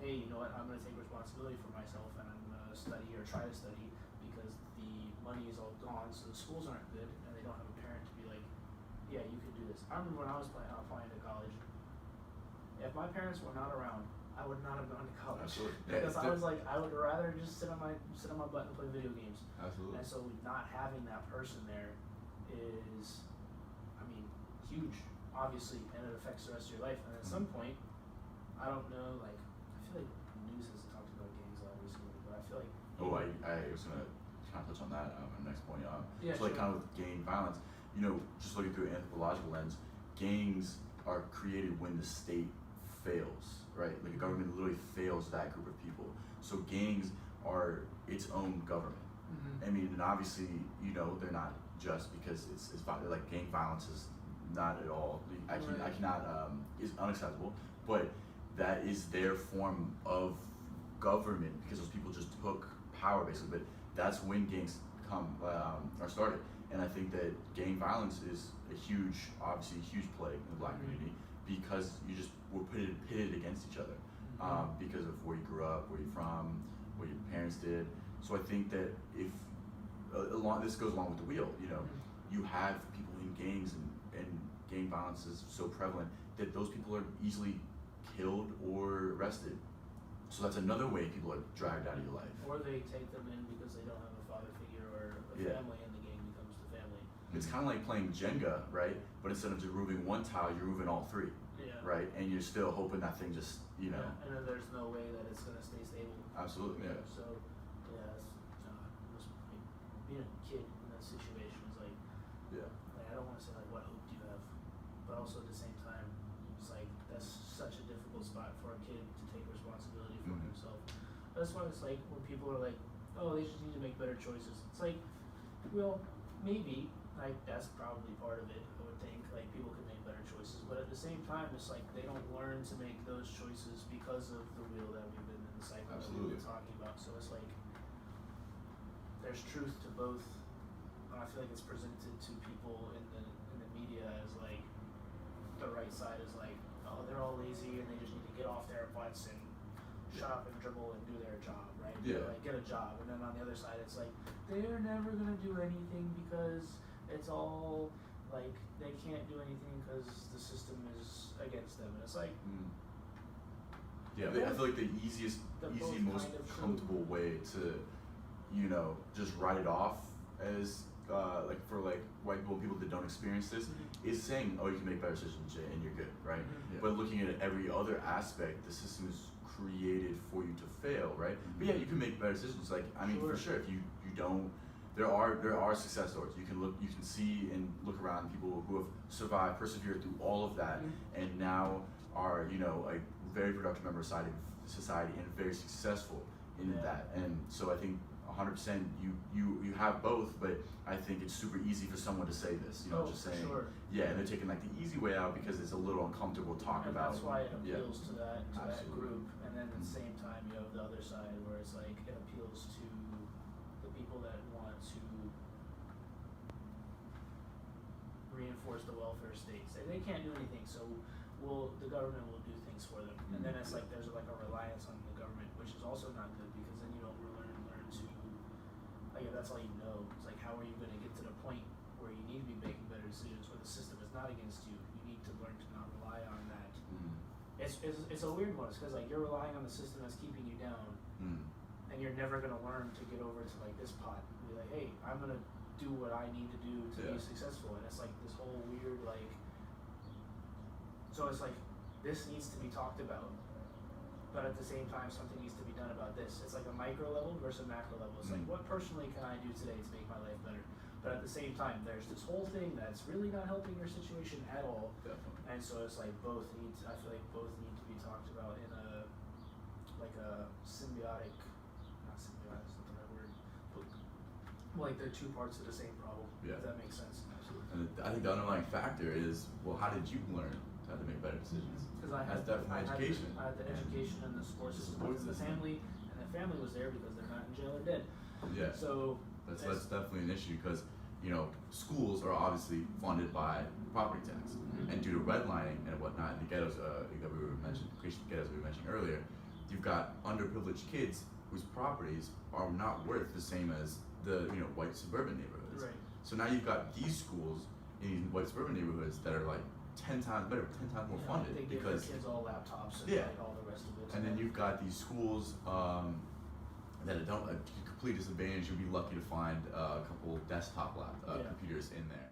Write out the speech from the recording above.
hey, you know what, I'm going to take responsibility for myself and I'm going to study or try to study because the money is all gone, so the schools aren't good and they don't have a parent to be like, yeah, you can do this. I remember when I was applying to college, if my parents were not around, I would not have gone to college. Absolutely. Because I was like, I would rather just sit on my butt and play video games. Absolutely. And so not having that person there is, I mean, huge, obviously, and it affects the rest of your life. And at some point, I don't know, like, I feel like the news has talked about gangs a lot recently, but I feel like. Oh, I was gonna kind of touch on that on the next point. Yeah, so like kind of with gang violence, you know, just looking through an anthropological lens, gangs are created when the state fails, right? Like a government literally fails that group of people. So gangs are its own government. I mean, and obviously, you know, they're not just because it's like gang violence is not at all. I cannot is unacceptable, but that is their form of government because those people just took power basically. But that's when gangs are started, and I think that gang violence is obviously a huge plague in the Black community because you just were pitted against each other because of where you grew up, where you're from, what your parents did. So I think that if this goes along with the wheel, you know, you have people in gangs and gang violence is so prevalent that those people are easily killed or arrested. So that's another way people are dragged out of your life. Or they take them in because they don't have a father figure or a family, and the gang becomes the family. It's kind of like playing Jenga, right? But instead of just removing one tile, you're removing all three. Yeah. Right? And you're still hoping that thing just, you know. Yeah. And then there's no way that it's going to stay stable. Absolutely, yeah. So, yeah, being a kid in that situation is like, I don't want to say like what hope do you have, but also at the same time, it's like that's such a difficult spot for a kid to take responsibility for himself. That's why it's like when people are like, oh, they just need to make better choices. It's like, well, maybe, like that's probably part of it, I would think, like people can make better choices, but at the same time, it's like they don't learn to make those choices because of the wheel that we've been in, the cycle that we've been talking about. So it's like, there's truth to both, and I feel like it's presented to people in the media as like, the right side is like, oh, they're all lazy and they just need to get off their butts and shut up and dribble and do their job, right? Yeah. Like get a job. And then on the other side, it's like, they're never gonna do anything because it's all like, they can't do anything because the system is against them. And it's like, yeah, I feel like the easy, most comfortable way to, you know, just write it off as like for like white people that don't experience this is saying, oh, you can make better decisions and you're good, right? But looking at every other aspect, the system is created for you to fail, right? But yeah, you can make better decisions. Like, I mean, for sure, if you don't, there are success stories. You can see and look around people who have survived, persevered through all of that, and now are, you know, a very productive member of society and very successful in that. And so I think 100% you have both, but I think it's super easy for someone to say this, you know, just saying, yeah, and they're taking like the easy way out because it's a little uncomfortable to talk about. That's why it appeals to that group, and then at the same time you have the other side where it's like it appeals to the people that want to reinforce the welfare state. Say they can't do anything, so the government will do things for them, and then it's like there's like a reliance on the government, which is also not good because then you don't learn to, like, if that's all you know, it's like how are you going to get to the point where you need to be making better decisions where the system is not against you? You need to learn to not rely on that. It's a weird one. It's because like you're relying on the system that's keeping you down, and you're never going to learn to get over to like this pot and be like, hey, I'm going to do what I need to do to be successful. And it's like this whole weird like, so it's like this needs to be talked about, but at the same time something needs to be done about this. It's like a micro level versus a macro level. It's like, what personally can I do today to make my life better? But at the same time, there's this whole thing that's really not helping your situation at all. Definitely. And so it's like I feel like both need to be talked about in a symbiotic, not symbiotic, is not the right word, but like they're two parts of the same problem. If that makes sense. Absolutely. And I think the underlying factor is, well, how did you learn how to make better decisions? Because I had education. I had the education and the support system. The family, and the family was there because they're not in jail or dead. Yeah. So that's definitely an issue because, you know, schools are obviously funded by property tax, and due to redlining and whatnot, and the ghettos that we were mentioning, ghettos we were mentioning earlier, you've got underprivileged kids whose properties are not worth the same as the white suburban neighborhoods. Right. So now you've got these schools in these white suburban neighborhoods that are like 10 times better, 10 times more funded They give because their kids all laptops and Yeah. like all the rest of it. and then you've got these schools that don't complete disadvantage. You'll be lucky to find a couple desktop Yeah. computers in there.